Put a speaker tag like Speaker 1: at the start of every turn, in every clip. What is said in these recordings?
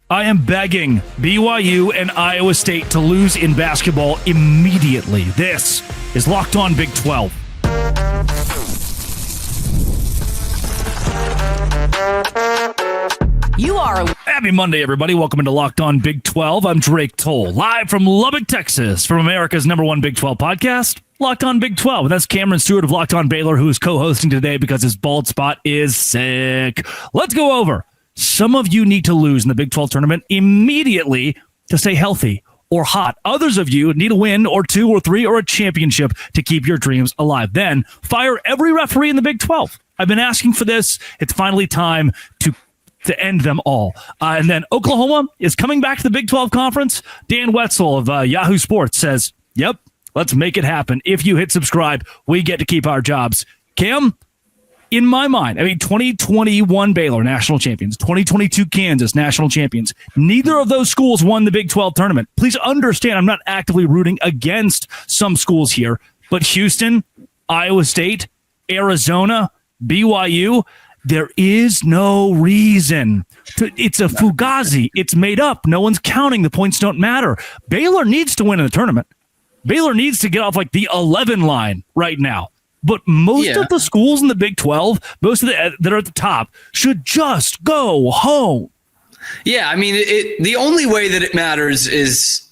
Speaker 1: I am begging BYU and Iowa State to lose in basketball immediately. This is Locked On Big 12. Happy Monday, everybody. Welcome into Locked On Big 12. I'm Drake Toll, live from Lubbock, Texas, from America's #1 Big 12 podcast, Locked On Big 12. And that's Cameron Stewart of Locked On Baylor, who is co-hosting today because his bald spot is sick. Let's go over. Some of you need to lose in the Big 12 tournament immediately to stay healthy or hot. Others of you need a win or two or three or a championship to keep your dreams alive. Then fire every referee in the Big 12. I've been asking for this. It's finally time to end them all. And then Oklahoma is coming back to the Big 12 conference. Dan Wetzel of Yahoo Sports says, yep, let's make it happen. If you hit subscribe, we get to keep our jobs. Cam, in my mind, 2021 Baylor national champions, 2022 Kansas national champions. Neither of those schools won the Big 12 tournament. Please understand, I'm not actively rooting against some schools here, but Houston, Iowa State, Arizona, BYU, there is no reason it's a fugazi. It's made up. No one's counting. The points don't matter. Baylor needs to win in the tournament. Baylor needs to get off like the 11 line right now. But most of the schools in the Big 12, most of that are at the top, should just go home.
Speaker 2: Yeah, the only way that it matters is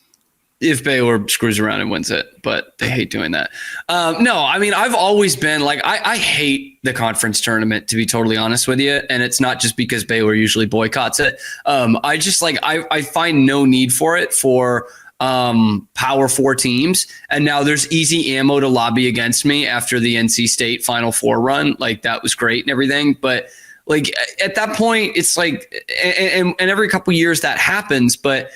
Speaker 2: if Baylor screws around and wins it, but they hate doing that. I've always been like, I hate the conference tournament, to be totally honest with you. And it's not just because Baylor usually boycotts it. I find no need for it for Power Four teams. And now there's easy ammo to lobby against me after the NC State Final Four run. Like, that was great and everything. But like at that point, it's like, and every couple years that happens, but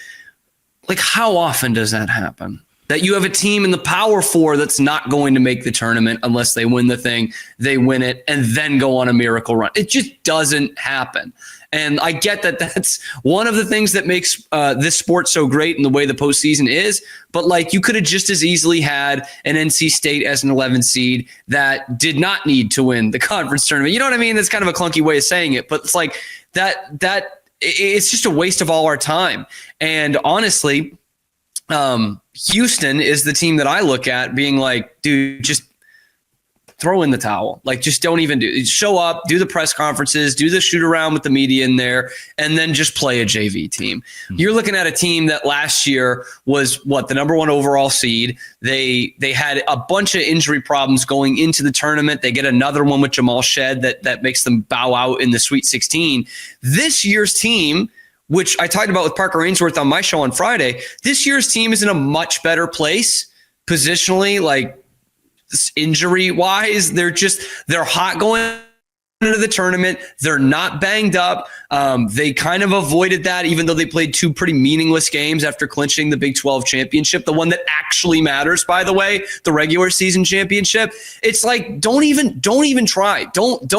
Speaker 2: like, how often does that happen? That you have a team in the Power Four that's not going to make the tournament unless they win the thing, they win it, and then go on a miracle run. It just doesn't happen. And I get that that's one of the things that makes this sport so great in the way the postseason is. But like, you could have just as easily had an NC State as an 11 seed that did not need to win the conference tournament. You know what I mean? That's kind of a clunky way of saying it, but it's like that it's just a waste of all our time. And honestly, Houston is the team that I look at being like, dude, just throw in the towel. Like, just don't even show up, do the press conferences, do the shoot around with the media in there, and then just play a JV team. Mm-hmm. You're looking at a team that last year was the number 1 overall seed. They had a bunch of injury problems going into the tournament. They get another one with Jamal Shed that makes them bow out in the Sweet 16. This year's team, which I talked about with Parker Ainsworth on my show on Friday, this year's team is in a much better place positionally, like injury wise. They're hot going into the tournament. They're not banged up. They kind of avoided that, even though they played 2 pretty meaningless games after clinching the Big 12 championship, the one that actually matters, by the way, the regular season championship. It's like, don't even try. Don't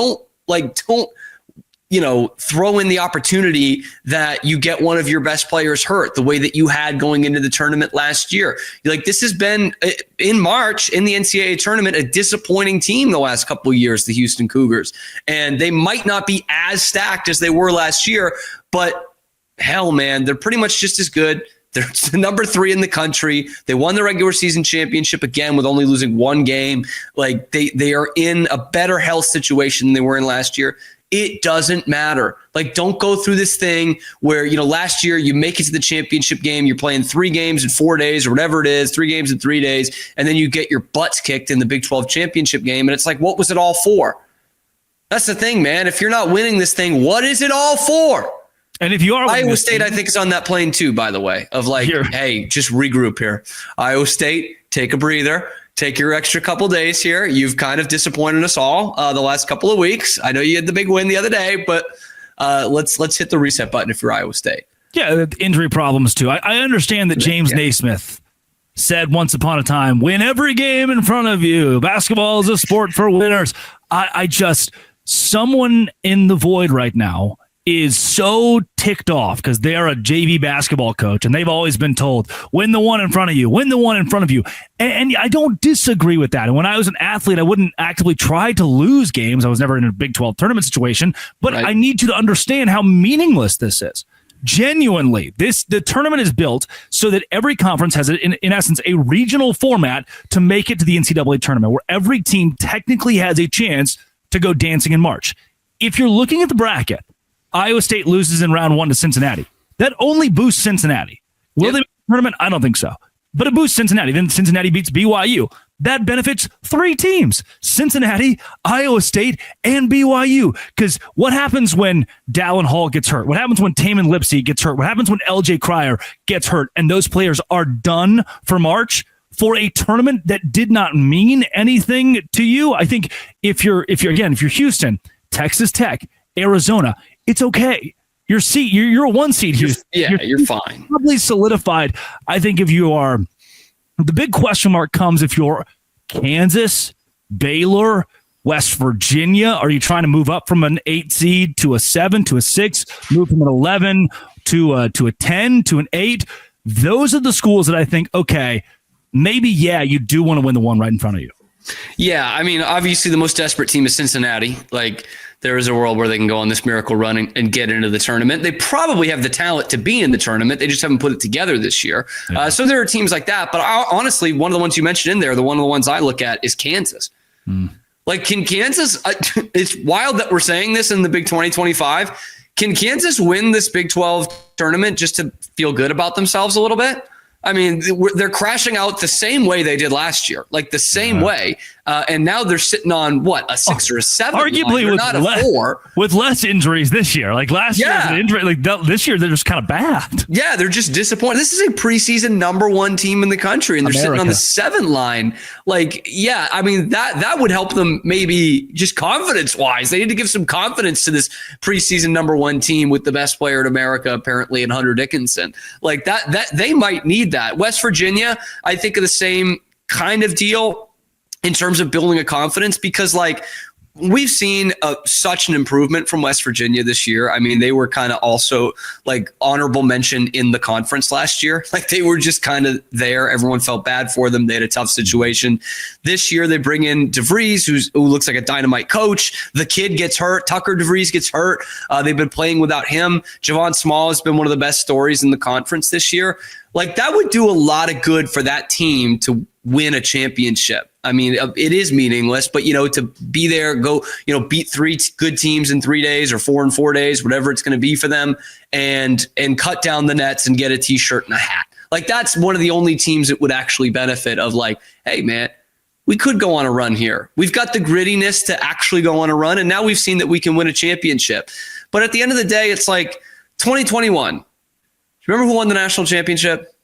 Speaker 2: throw in the opportunity that you get one of your best players hurt the way that you had going into the tournament last year. Like, this has been, in March in the NCAA tournament, a disappointing team the last couple of years, the Houston Cougars. And they might not be as stacked as they were last year, but hell, man, they're pretty much just as good. They're number 3 in the country. They won the regular season championship again with only losing 1 game. Like, they are in a better health situation than they were in last year. It doesn't matter. Like, don't go through this thing where, last year you make it to the championship game, you're playing 3 games in 4 days or whatever it is, 3 games in 3 days, and then you get your butts kicked in the Big 12 championship game. And it's like, what was it all for? That's the thing, man. If you're not winning this thing, what is it all for?
Speaker 1: And if you are
Speaker 2: Iowa State, I think, is on that plane too, by the way, of like, hey, just regroup here. Iowa State, take a breather. Take your extra couple days here. You've kind of disappointed us all the last couple of weeks. I know you had the big win the other day, but let's hit the reset button if you're Iowa State.
Speaker 1: Yeah, injury problems too. I understand that James Naismith said once upon a time, win every game in front of you. Basketball is a sport for winners. Someone in the void right now is so ticked off because they're a JV basketball coach and they've always been told, win the one in front of you, win the one in front of you. And I don't disagree with that. And when I was an athlete, I wouldn't actively try to lose games. I was never in a Big 12 tournament situation, but I need you to understand how meaningless this is. genuinely, the tournament is built so that every conference has, in essence, a regional format to make it to the NCAA tournament, where every team technically has a chance to go dancing in March. If you're looking at the bracket, Iowa State loses in round 1 to Cincinnati. That only boosts Cincinnati. Will they make the tournament? I don't think so. But it boosts Cincinnati. Then Cincinnati beats BYU. That benefits 3 teams: Cincinnati, Iowa State, and BYU. Because what happens when Dallin Hall gets hurt? What happens when Taman Lipsey gets hurt? What happens when LJ Cryer gets hurt? And those players are done for March for a tournament that did not mean anything to you. I think if you're Houston, Texas Tech, Arizona, it's okay. You're a 1 seed, Houston.
Speaker 2: You're fine.
Speaker 1: Probably solidified. I think if you are, the big question mark comes if you're Kansas, Baylor, West Virginia. Are you trying to move up from an 8 seed to a 7 to a 6, move from an 11 to a 10 to an 8? Those are the schools that I think, okay, maybe, you do want to win the one right in front of you.
Speaker 2: Yeah, I mean, obviously the most desperate team is Cincinnati. Like, there is a world where they can go on this miracle run and get into the tournament. They probably have the talent to be in the tournament. They just haven't put it together this year. Yeah. So there are teams like that. But honestly, one of the ones you mentioned in there, one of the ones I look at is Kansas. Like, can Kansas, it's wild that we're saying this in the Big 2025. Can Kansas win this Big 12 tournament just to feel good about themselves a little bit? I mean, they're crashing out the same way they did last year, like the same way. And now they're sitting on a 6 or a 7?
Speaker 1: Arguably
Speaker 2: with not a 4.
Speaker 1: With less injuries this year. Like last year, an injury. Like this year, they're just kind of bad.
Speaker 2: Yeah, they're just disappointed. This is a preseason number 1 team in the country, and they're sitting on the 7 line. Like, I mean, that would help them maybe just confidence-wise. They need to give some confidence to this preseason number 1 team with the best player in America, apparently, in Hunter Dickinson. Like that they might need that. West Virginia, I think, of the same kind of deal in terms of building a confidence, because like we've seen such an improvement from West Virginia this year. I mean, they were kind of also like honorable mention in the conference last year. Like they were just kind of there. Everyone felt bad for them. They had a tough situation. This year they bring in DeVries, who looks like a dynamite coach. The kid gets hurt. Tucker DeVries gets hurt. They've been playing without him. Javon Small has been one of the best stories in the conference this year. Like that would do a lot of good for that team to win a championship. I mean, it is meaningless, but to be there, go, beat 3 good teams in 3 days or 4 in 4 days, whatever it's going to be for them, and cut down the nets and get a t-shirt and a hat. Like that's one of the only teams that would actually benefit of like, hey man, we could go on a run here. We've got the grittiness to actually go on a run. And now we've seen that we can win a championship. But at the end of the day, it's like 2021. Do you remember who won the national championship?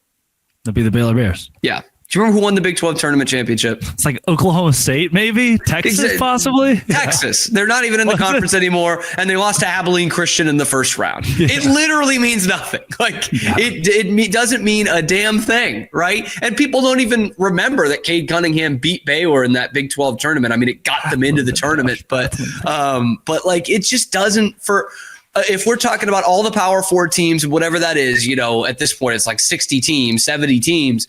Speaker 1: That'd be the Baylor Bears.
Speaker 2: Yeah. Do you remember who won the Big 12 tournament championship?
Speaker 1: It's like Oklahoma State, maybe? Texas, possibly?
Speaker 2: Texas. They're not even in the conference anymore, and they lost to Abilene Christian in the first round. Yeah. It literally means nothing. Like, it doesn't mean a damn thing, right? And people don't even remember that Cade Cunningham beat Baylor in that Big 12 tournament. I mean, it got them into the tournament, but like, it just doesn't for... if we're talking about all the Power 4 teams, whatever that is, at this point, it's like 60 teams, 70 teams.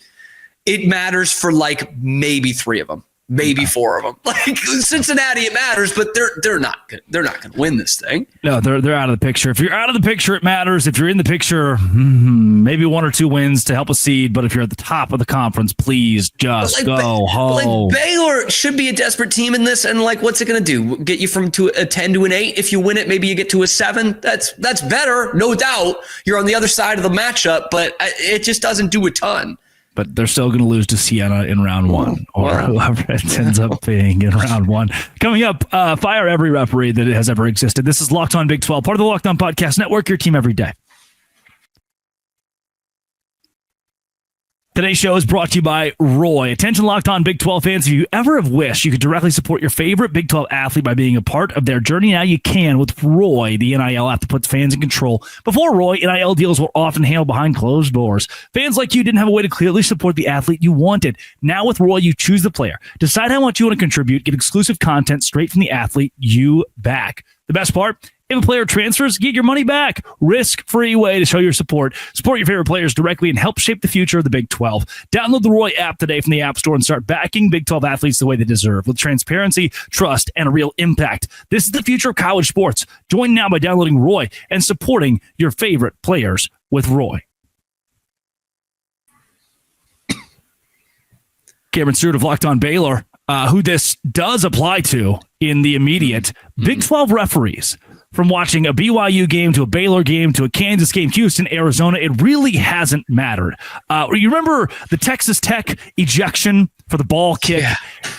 Speaker 2: It matters for like maybe 3 of them, maybe 4 of them. Like Cincinnati, it matters, but they're not good. They're not going to win this thing.
Speaker 1: No, they're out of the picture. If you're out of the picture, it matters. If you're in the picture, maybe 1 or 2 wins to help a seed. But if you're at the top of the conference, please just go home.
Speaker 2: Like Baylor should be a desperate team in this, and like, what's it going to do? Get you from a 10 to an 8? If you win it, maybe you get to a 7. That's better, no doubt. You're on the other side of the matchup, but it just doesn't do a ton.
Speaker 1: But they're still going to lose to Siena in round 1, or whoever it ends up being in round 1. Coming up, fire every referee that has ever existed. This is Locked On Big 12, part of the Locked On Podcast Network, your team every day. Today's show is brought to you by Roy. Attention Locked On Big 12 fans, if you ever have wished you could directly support your favorite Big 12 athlete by being a part of their journey, now you can with Roy, the NIL app that puts fans in control. Before Roy, NIL deals were often handled behind closed doors. Fans like you didn't have a way to clearly support the athlete you wanted. Now with Roy, you choose the player. Decide how much you want to contribute, get exclusive content straight from the athlete you back. The best part? If a player transfers, get your money back. Risk-free way to show your support. Support your favorite players directly and help shape the future of the Big 12. Download the Roy app today from the App Store and start backing Big 12 athletes the way they deserve with transparency, trust, and a real impact. This is the future of college sports. Join now by downloading Roy and supporting your favorite players with Roy. Cameron Stewart of Locked On Baylor, who this does apply to in the immediate. Big 12 referees, from watching a BYU game to a Baylor game to a Kansas game, Houston, Arizona, it really hasn't mattered. You remember the Texas Tech ejection for the ball kick?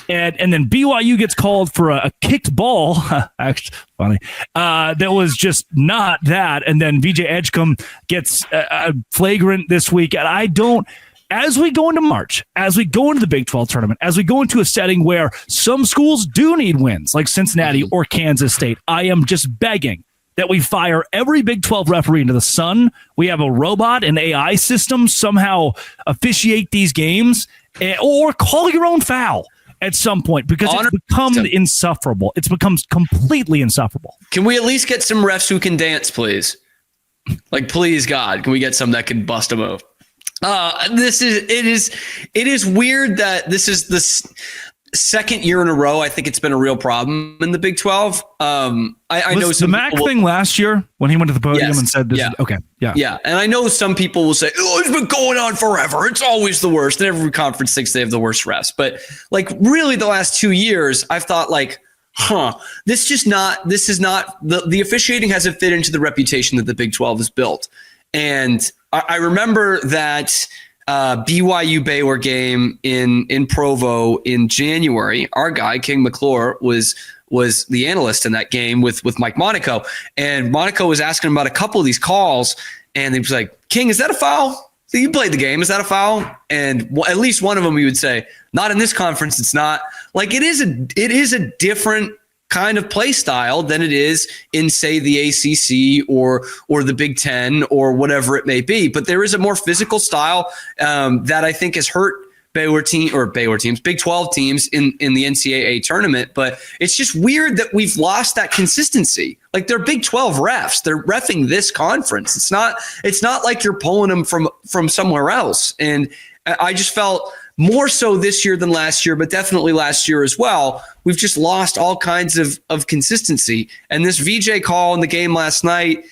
Speaker 2: Yeah.
Speaker 1: And then BYU gets called for a kicked ball. Actually, funny. That was just not that. And then VJ Edgecombe gets a flagrant this week. And as we go into March, as we go into the Big 12 tournament, as we go into a setting where some schools do need wins, like Cincinnati or Kansas State, I am just begging that we fire every Big 12 referee into the sun. We have a robot and AI system somehow officiate these games, or call your own foul at some point, because it's become insufferable. It's become completely insufferable.
Speaker 2: Can we at least get some refs who can dance, please? Like, please, God, can we get some that can bust a move? It is weird that this is the second year in a row. I think it's been a real problem in the Big 12. I know
Speaker 1: the Mac thing last year when he went to the podium and said, "This is okay." Yeah.
Speaker 2: And I know some people will say, "Oh, it's been going on forever. It's always the worst." And every conference thinks they have the worst refs. But like, really, the last 2 years, I've thought like, this is not the officiating hasn't fit into the reputation that the Big 12 has built. And I remember that BYU Baylor game in Provo in January. Our guy King McClure was the analyst in that game with Mike Monaco, and Monaco was asking him about a couple of these calls, and he was like, "King, is that a foul? So you played the game. Is that a foul?" And at least one of them he would say, "Not in this conference. It's not." Like, it is a different kind of play style than it is in, say, the ACC or the Big Ten or whatever it may be. But there is a more physical style that I think has hurt Big 12 teams in the NCAA tournament. But it's just weird that we've lost that consistency. Like, they're Big 12 refs. They're reffing this conference. It's not like you're pulling them from somewhere else. And I just felt more so this year than last year, but definitely last year as well. We've just lost all kinds of consistency. And this VJ call in the game last night,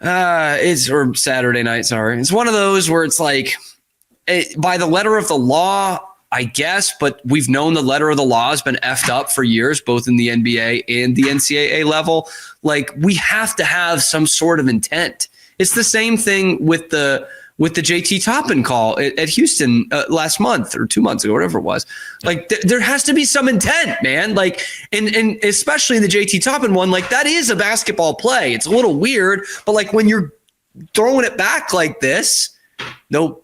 Speaker 2: or Saturday night, sorry. It's one of those where it's like, by the letter of the law, I guess, but we've known the letter of the law has been effed up for years, both in the NBA and the NCAA level. Like, we have to have some sort of intent. It's the same thing with the JT Toppin call at Houston last month or 2 months ago, whatever it was. Like, there has to be some intent, man. Like, and especially the JT Toppin one, like, that is a basketball play. It's a little weird, but like, when you're throwing it back like this, no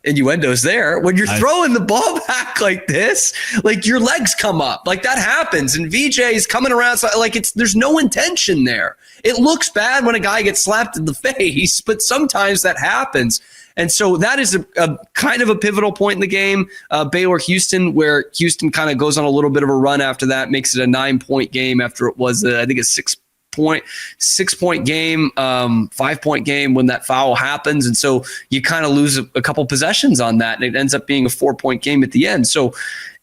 Speaker 2: innuendos there. When you're throwing the ball back like this, like, your legs come up, like, that happens. And VJ is coming around, so like, there's no intention there. It looks bad when a guy gets slapped in the face, but sometimes that happens. And so that is a kind of a pivotal point in the game. Baylor-Houston, where Houston kind of goes on a little bit of a run after that, makes it a 9-point game after it was, I think, a 6-point game, 5-point game when that foul happens. And so you kind of lose a couple possessions on that, and it ends up being a 4-point game at the end. So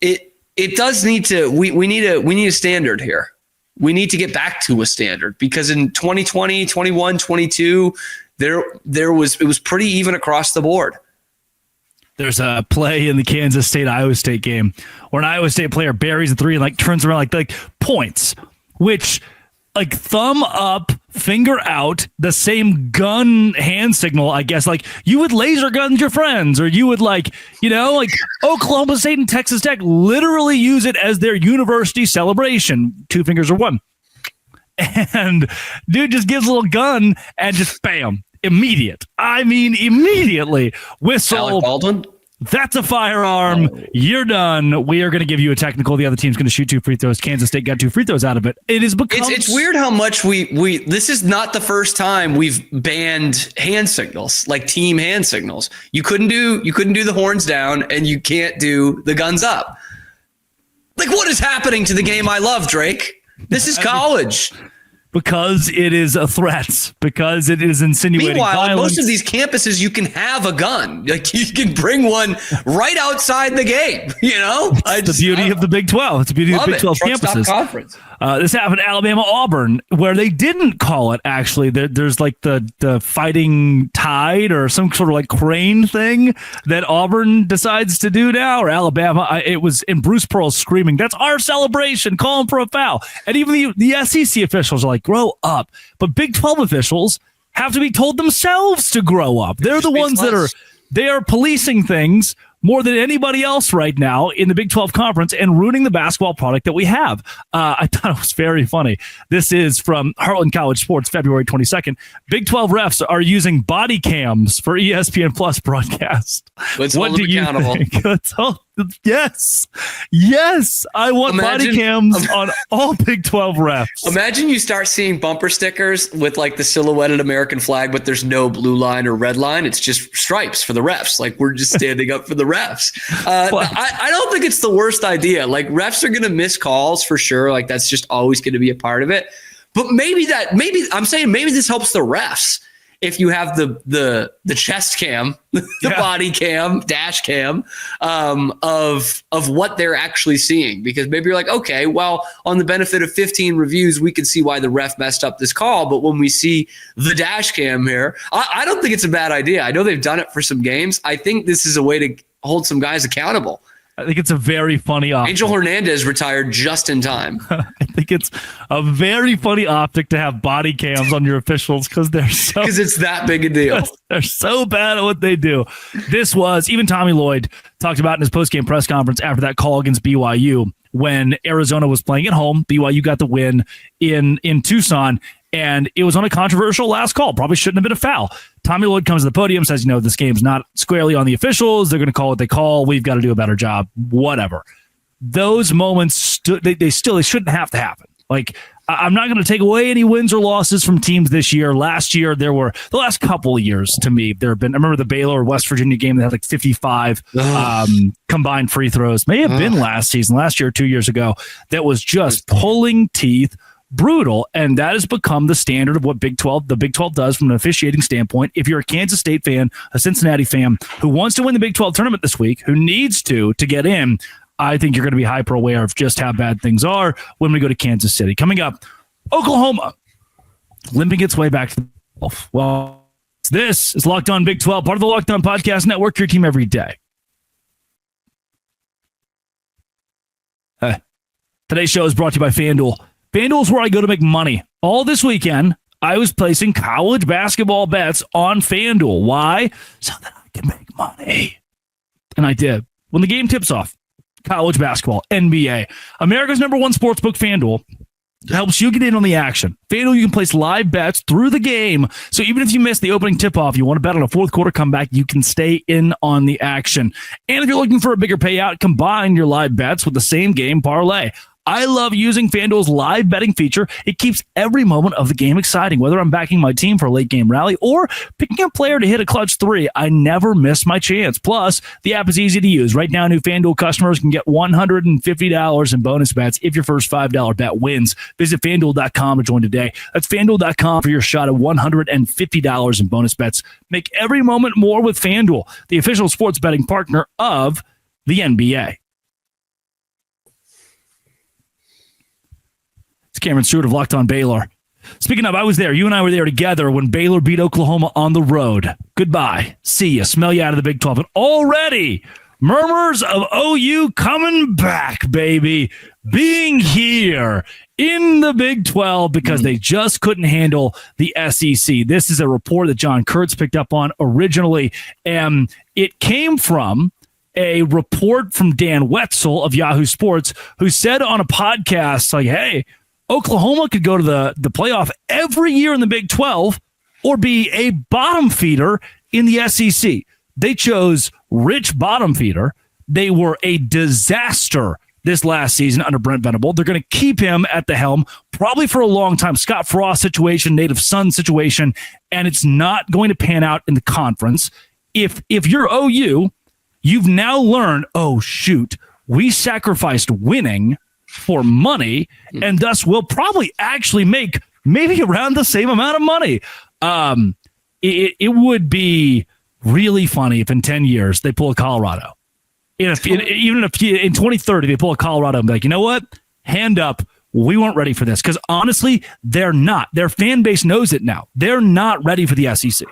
Speaker 2: it does need to, we need a standard here. We need to get back to a standard, because in 2020, 21, 22, it was pretty even across the board.
Speaker 1: There's a play in the Kansas State-Iowa State game where an Iowa State player buries a three and like turns around like points, which, like, thumb up, finger out, the same gun hand signal, I guess. Like, you would laser gun your friends, or you would, like, like Oklahoma State and Texas Tech literally use it as their university celebration. 2 fingers or one. And dude just gives a little gun and just bam, immediate. I mean, immediately. Whistle.
Speaker 2: Alec Baldwin?
Speaker 1: That's a firearm. Oh. You're done. We are going to give you a technical. The other team's going to shoot 2 free throws. Kansas State got 2 free throws out of it. It is become.
Speaker 2: It's weird how much we. This is not the first time we've banned hand signals, like team hand signals. You couldn't do the horns down, and you can't do the guns up. Like, what is happening to the game I love, Drake? This is college.
Speaker 1: because it is a threat, because it is insinuating
Speaker 2: Meanwhile,
Speaker 1: violence.
Speaker 2: on most of these campuses, you can have a gun. Like you can bring one right outside the game.
Speaker 1: It's the beauty of the Big 12. It's the beauty of the Big 12 campuses.
Speaker 2: Conference.
Speaker 1: This happened at Alabama-Auburn, where they didn't call it, actually. There's like the fighting tide or some sort of like crane thing that Auburn decides to do now, or Alabama. It was in Bruce Pearl screaming, "That's our celebration, call him for a foul." And even the SEC officials are like, grow up. But Big 12 officials have to be told themselves to grow up. They're the ones they are policing things more than anybody else right now in the Big 12 conference and ruining the basketball product that we have. I thought it was very funny. This is from Heartland College Sports, February 22nd. Big 12 refs are using body cams for ESPN Plus broadcast.
Speaker 2: Let's hold them accountable.
Speaker 1: Yes. I want body cams on all Big 12 refs.
Speaker 2: Imagine you start seeing bumper stickers with like the silhouetted American flag, but there's no blue line or red line. It's just stripes for the refs. Like we're just standing up for the refs. I don't think it's the worst idea. Like refs are going to miss calls for sure. Like that's just always going to be a part of it. But maybe this helps the refs. If you have the chest cam, the body cam, dash cam of what they're actually seeing, because maybe you're like, okay, well, on the benefit of 15 reviews, we can see why the ref messed up this call. But when we see the dash cam here, I don't think it's a bad idea. I know they've done it for some games. I think this is a way to hold some guys accountable.
Speaker 1: I think it's a very funny optic.
Speaker 2: Angel Hernandez retired just in time.
Speaker 1: I think it's a very funny optic to have body cams on your officials because
Speaker 2: it's that big a deal.
Speaker 1: They're so bad at what they do. This was, even Tommy Lloyd talked about in his postgame press conference after that call against BYU when Arizona was playing at home. BYU got the win in Tucson, and it was on a controversial last call. Probably shouldn't have been a foul. Tommy Lloyd comes to the podium, says, this game's not squarely on the officials. They're going to call what they call. We've got to do a better job. Whatever. Those moments, they shouldn't have to happen. Like, I'm not going to take away any wins or losses from teams this year. Last year, the last couple of years to me, there have been, I remember the Baylor West Virginia game that had like 55 combined free throws. May have been last year, 2 years ago, that was just pulling teeth. Brutal, and that has become the standard of what the Big 12 does from an officiating standpoint. If you're a Kansas State fan, a Cincinnati fan who wants to win the Big 12 tournament this week, who needs to get in, I think you're going to be hyper aware of just how bad things are when we go to Kansas City. Coming up, Oklahoma limping its way back to the 12. Well, this is Locked On Big 12, part of the Locked On Podcast Network, your team every day. Today's show is brought to you by FanDuel. FanDuel is where I go to make money. All this weekend, I was placing college basketball bets on FanDuel. Why? So that I can make money. And I did. When the game tips off, college basketball, NBA, America's #1 sportsbook, FanDuel, helps you get in on the action. FanDuel, you can place live bets through the game. So even if you miss the opening tip-off, you want to bet on a fourth quarter comeback, you can stay in on the action. And if you're looking for a bigger payout, combine your live bets with the same game parlay. I love using FanDuel's live betting feature. It keeps every moment of the game exciting. Whether I'm backing my team for a late game rally or picking a player to hit a clutch three, I never miss my chance. Plus, the app is easy to use. Right now, new FanDuel customers can get $150 in bonus bets if your first $5 bet wins. Visit FanDuel.com to join today. That's FanDuel.com for your shot at $150 in bonus bets. Make every moment more with FanDuel, the official sports betting partner of the NBA. Cameron Stewart of Locked On Baylor. Speaking of, I was there. You and I were there together when Baylor beat Oklahoma on the road. Goodbye. See ya. Smell you out of the Big 12. And already, murmurs of OU coming back, baby. Being here in the Big 12 because they just couldn't handle the SEC. This is a report that John Kurtz picked up on originally. And it came from a report from Dan Wetzel of Yahoo Sports, who said on a podcast, like, hey, Oklahoma could go to the playoff every year in the Big 12 or be a bottom feeder in the SEC. They chose rich bottom feeder. They were a disaster this last season under Brent Venable. They're going to keep him at the helm probably for a long time. Scott Frost situation, native son situation, and it's not going to pan out in the conference. If you're OU, you've now learned, oh, shoot, we sacrificed winning for money, and thus will probably actually make maybe around the same amount of money. It would be really funny if in 10 years they pull a Colorado. Even if in 2030 they pull a Colorado and be like, you know what? Hand up. We weren't ready for this. Because honestly, they're not. Their fan base knows it now. They're not ready for the SEC.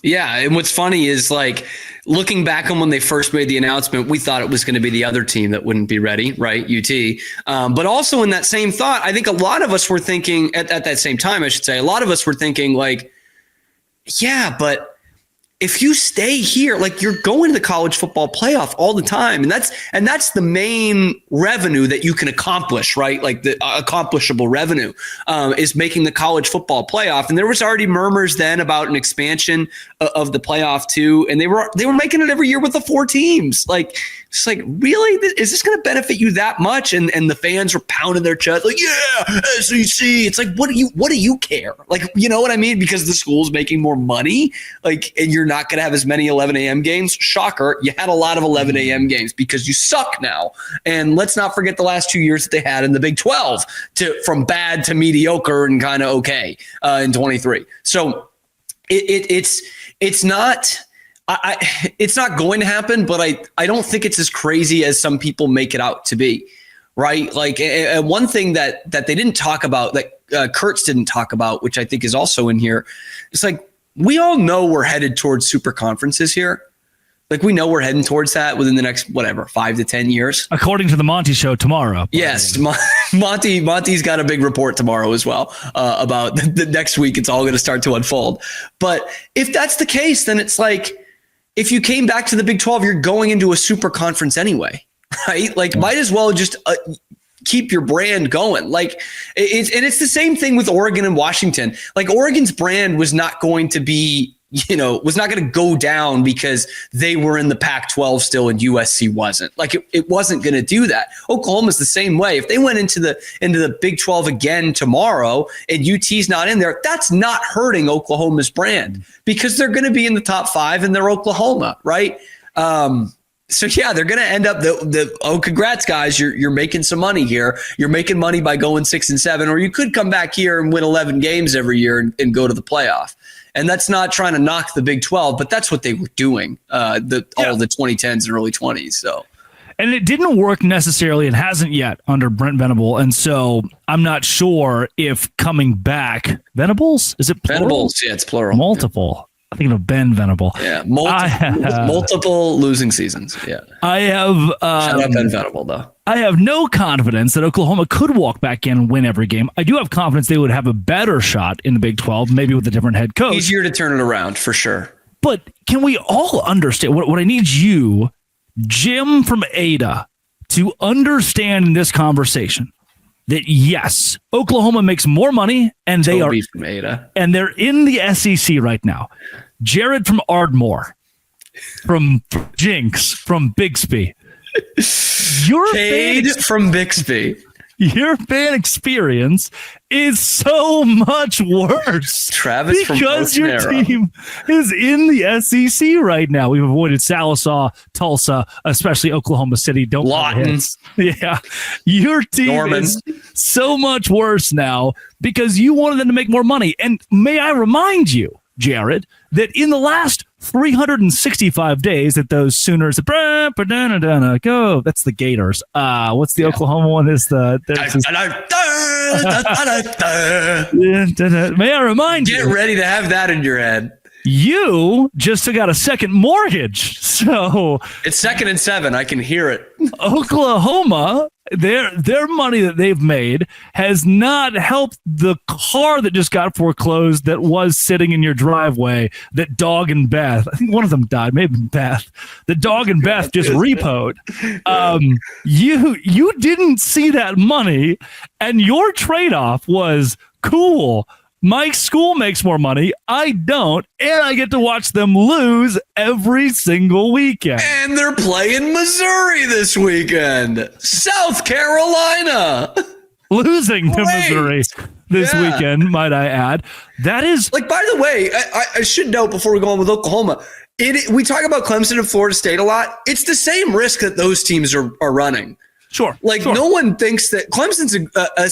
Speaker 2: Yeah, and what's funny is like looking back on when they first made the announcement, we thought it was going to be the other team that wouldn't be ready, right? UT. But also in that same thought, I think a lot of us were thinking at that same time, I should say, a lot of us were thinking like, yeah, but if you stay here, like you're going to the college football playoff all the time. And that's the main revenue that you can accomplish, right? Like the accomplishable revenue is making the college football playoff. And there was already murmurs then about an expansion of the playoff too. And they were making it every year with the 4 teams. Like, it's like, really? Is this going to benefit you that much? And the fans were pounding their chest like, yeah, SEC. It's like, what do you care? Like, you know what I mean? Because the school's making more money, like, and you're not going to have as many 11 a.m. games. Shocker. You had a lot of 11 a.m. games because you suck now. And let's not forget the last 2 years that they had in the Big 12 from bad to mediocre and kind of okay in 23. So it's not. It's not going to happen, but I don't think it's as crazy as some people make it out to be, right? Like one thing that they didn't talk about, that Kurtz didn't talk about, which I think is also in here, it's like we all know we're headed towards super conferences here. Like we know we're heading towards that within the next, 5 to 10 years.
Speaker 1: According to the Monty Show tomorrow.
Speaker 2: Yes, Monty's got a big report tomorrow as well about the next week. It's all going to start to unfold. But if that's the case, then it's like, if you came back to the Big 12, you're going into a super conference anyway, right? Like, might as well just keep your brand going. Like, it's the same thing with Oregon and Washington. Like, Oregon's brand was not going to be, was not going to go down because they were in the Pac-12 still and USC wasn't. Like, it wasn't going to do that. Oklahoma's the same way. If they went into the Big 12 again tomorrow and UT's not in there, that's not hurting Oklahoma's brand because they're going to be in the top 5 and they're Oklahoma, right? So yeah, they're going to end up congrats guys, you're making some money here. You're making money by going 6-7, or you could come back here and win 11 games every year and go to the playoff. And that's not trying to knock the Big 12, but that's what they were doing all the 2010s and early 20s. So,
Speaker 1: and it didn't work necessarily. It hasn't yet under Brent Venable, and so I'm not sure if coming back, Venables, is it plural?
Speaker 2: Venables? Yeah, it's plural.
Speaker 1: Multiple. I'm thinking of Ben Venable.
Speaker 2: Yeah, multiple losing seasons. Yeah, I have. Shout out Ben Venable though.
Speaker 1: I have no confidence that Oklahoma could walk back in and win every game. I do have confidence they would have a better shot in the Big 12, maybe with a different head coach.
Speaker 2: Easier to turn it around for sure.
Speaker 1: But can we all understand what I need you, Jim from Ada, to understand in this conversation? That yes, Oklahoma makes more money, and they are
Speaker 2: from Ada,
Speaker 1: and they're in the SEC right now. Jared from Ardmore, from Jinx, from Bixby.
Speaker 2: From Bixby.
Speaker 1: Your fan experience is so much worse.
Speaker 2: Travis
Speaker 1: because your team is in the SEC right now. We've avoided Salisaw, Tulsa, especially Oklahoma City. Don't
Speaker 2: Lawton.
Speaker 1: Yeah. Your team is so much worse now because you wanted them to make more money. And may I remind you, Jared, that in the last 365 days that those Sooners go. That's the Gators. What's the Oklahoma one? Is may I remind you?
Speaker 2: Get ready to have that in your head.
Speaker 1: You just got a second mortgage. So
Speaker 2: it's 2nd and 7. I can hear it.
Speaker 1: Oklahoma, their money that they've made has not helped the car that just got foreclosed that was sitting in your driveway that Dog and Beth, I think one of them died, maybe Beth. The Dog and Beth just repoed. You didn't see that money, and your trade-off was cool. Mike's school makes more money. I don't. And I get to watch them lose every single weekend.
Speaker 2: And they're playing Missouri this weekend. South Carolina.
Speaker 1: Losing to Missouri this weekend, might I add. That is...
Speaker 2: Like, by the way, I should note before we go on with Oklahoma, we talk about Clemson and Florida State a lot. It's the same risk that those teams are running.
Speaker 1: Sure.
Speaker 2: No one thinks that Clemson's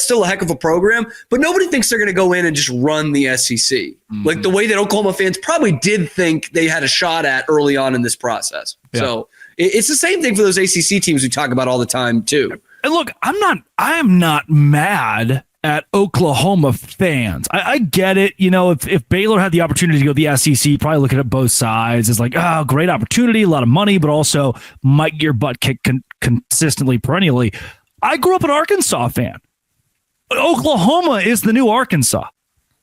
Speaker 2: still a heck of a program, but nobody thinks they're going to go in and just run the SEC. Mm-hmm. Like the way that Oklahoma fans probably did think they had a shot at early on in this process. Yeah. So it's the same thing for those ACC teams we talk about all the time too.
Speaker 1: And look, I am not mad at Oklahoma fans. I get it. If Baylor had the opportunity to go to the SEC, probably looking at both sides. It's like, oh, great opportunity, a lot of money, but also might get your butt kicked consistently, perennially. I grew up an Arkansas fan. Oklahoma is the new Arkansas.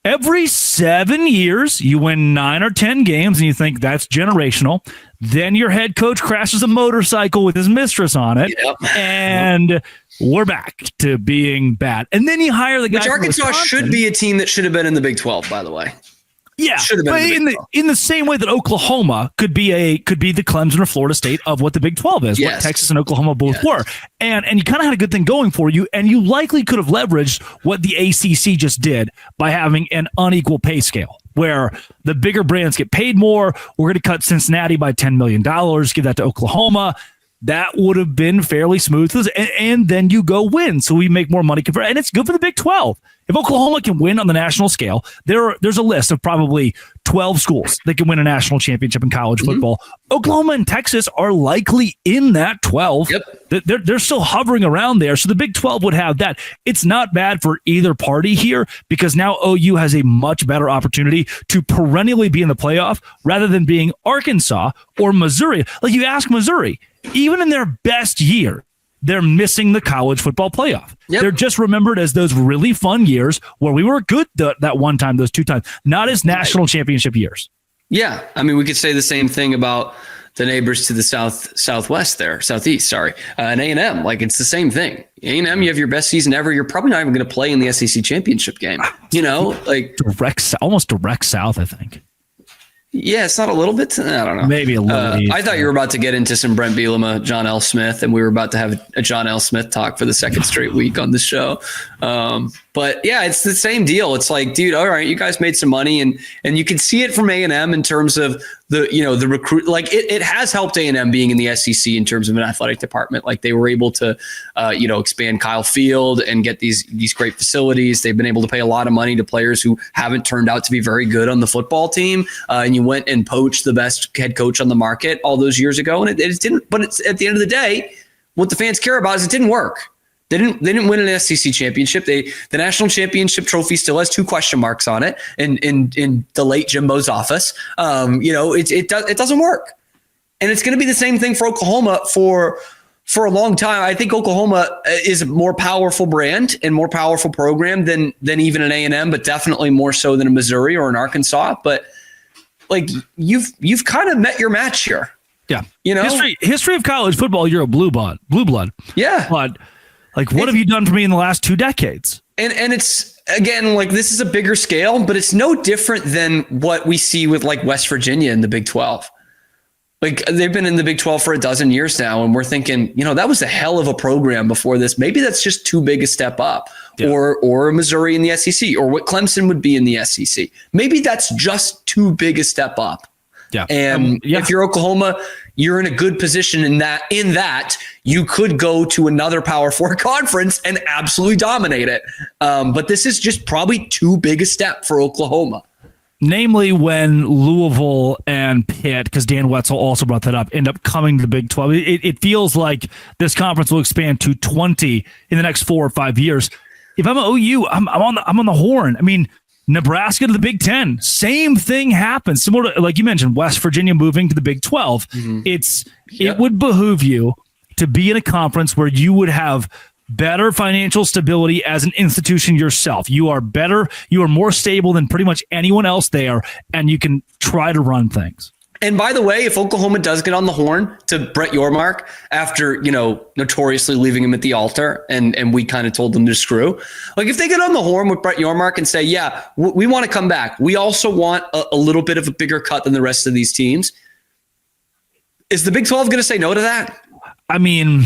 Speaker 1: Every 7 years, you win 9 or 10 games, and you think that's generational. Then your head coach crashes a motorcycle with his mistress on it, and we're back to being bad. And then you hire the guy.
Speaker 2: Which Arkansas should be a team that should have been in the Big 12, by the way.
Speaker 1: Yeah, but in the same way that Oklahoma could be the Clemson or Florida State of what the Big 12 is, what Texas and Oklahoma both were, and you kind of had a good thing going for you, and you likely could have leveraged what the ACC just did by having an unequal pay scale, where the bigger brands get paid more. We're going to cut Cincinnati by $10 million, give that to Oklahoma. That would have been fairly smooth, and then you go win, so we make more money, and it's good for the Big 12. If Oklahoma can win on the national scale, there's a list of probably 12 schools that can win a national championship in college football. Oklahoma and Texas are likely in that 12. Yep. They're still hovering around there, so the Big 12 would have that. It's not bad for either party here because now OU has a much better opportunity to perennially be in the playoff rather than being Arkansas or Missouri. Like you ask Missouri, even in their best year, they're missing the college football playoff. Yep. They're just remembered as those really fun years where we were good that one time, those 2 times, not as national championship years.
Speaker 2: Yeah. I mean, we could say the same thing about the neighbors to the southeast, and A&M. Like, it's the same thing. A&M, you have your best season ever. You're probably not even going to play in the SEC championship game.
Speaker 1: Almost direct south, I think.
Speaker 2: Yeah, it's not a little bit. I don't know.
Speaker 1: Maybe a little.
Speaker 2: I thought you were about to get into some Brent Bielema, John L. Smith, and we were about to have a John L. Smith talk for the second straight week on the show. But yeah, it's the same deal. It's like, dude, all right, you guys made some money, and you can see it from A&M in terms of the recruit. Like it has helped A&M being in the SEC in terms of an athletic department. Like they were able to, expand Kyle Field and get these great facilities. They've been able to pay a lot of money to players who haven't turned out to be very good on the football team. And you went and poached the best head coach on the market all those years ago, and it didn't. But it's at the end of the day, what the fans care about is it didn't work. They didn't win an SEC championship. The national championship trophy still has 2 question marks on it in the late Jimbo's office. It doesn't work. And it's going to be the same thing for Oklahoma for a long time. I think Oklahoma is a more powerful brand and more powerful program than even an A&M, but definitely more so than a Missouri or an Arkansas. But like you've kind of met your match here.
Speaker 1: Yeah. History of college football, you're a blue blood.
Speaker 2: Yeah.
Speaker 1: But like, what have you done for me in the last 2 decades?
Speaker 2: And it's, again, like this is a bigger scale, but it's no different than what we see with like West Virginia in the Big 12. Like they've been in the Big 12 for a dozen years now. And we're thinking, that was a hell of a program before this. Maybe that's just too big a step up. Yeah. Or Missouri in the SEC, or what Clemson would be in the SEC. Maybe that's just too big a step up.
Speaker 1: Yeah.
Speaker 2: And if you're Oklahoma, you're in a good position in that you could go to another Power 4 conference and absolutely dominate it. But this is just probably too big a step for Oklahoma.
Speaker 1: Namely when Louisville and Pitt, because Dan Wetzel also brought that up, end up coming to the Big 12. It feels like this conference will expand to 20 in the next 4 or 5 years. If I'm an OU, I'm on the horn. I mean, Nebraska to the Big 10, same thing happens. Similar to, like you mentioned, West Virginia moving to the Big 12. Mm-hmm. It would behoove you to be in a conference where you would have better financial stability as an institution yourself. You are more stable than pretty much anyone else there, and you can try to run things.
Speaker 2: And by the way, if Oklahoma does get on the horn to Brett Yormark after, notoriously leaving him at the altar and we kind of told them to screw, like if they get on the horn with Brett Yormark and say, yeah, we want to come back. We also want a little bit of a bigger cut than the rest of these teams. Is the Big 12 going to say no to that?
Speaker 1: I mean,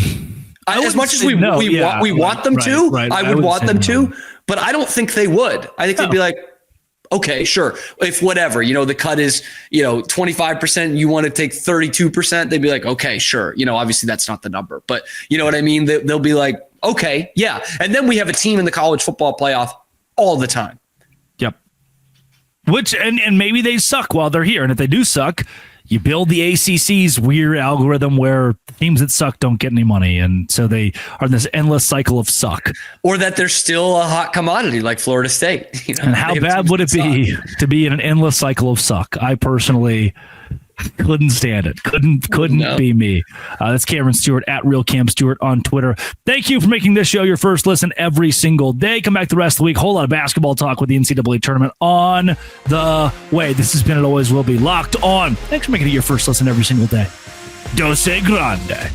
Speaker 2: as much as we want them to, I would want them to, but I don't think they would. I think they'd be like, Okay, sure. If whatever, the cut is, 25%, you want to take 32%, they'd be like, okay, sure. Obviously that's not the number, but you know what I mean? They'll be like, okay, yeah. And then we have a team in the college football playoff all the time.
Speaker 1: Yep. Which, and maybe they suck while they're here. And if they do suck, you build the ACC's weird algorithm where teams that suck don't get any money. And so they are in this endless cycle of suck.
Speaker 2: Or that they're still a hot commodity like Florida State.
Speaker 1: And how bad would it be to be in an endless cycle of suck? I personally couldn't stand it. Couldn't be me. That's Cameron Stewart at Real Cam Stewart on Twitter. Thank you for making this show your first listen every single day. Come back the rest of the week. Whole lot of basketball talk with the NCAA tournament on the way. This has been, it always will be, Locked On. Thanks for making it your first listen every single day. Dose Grande.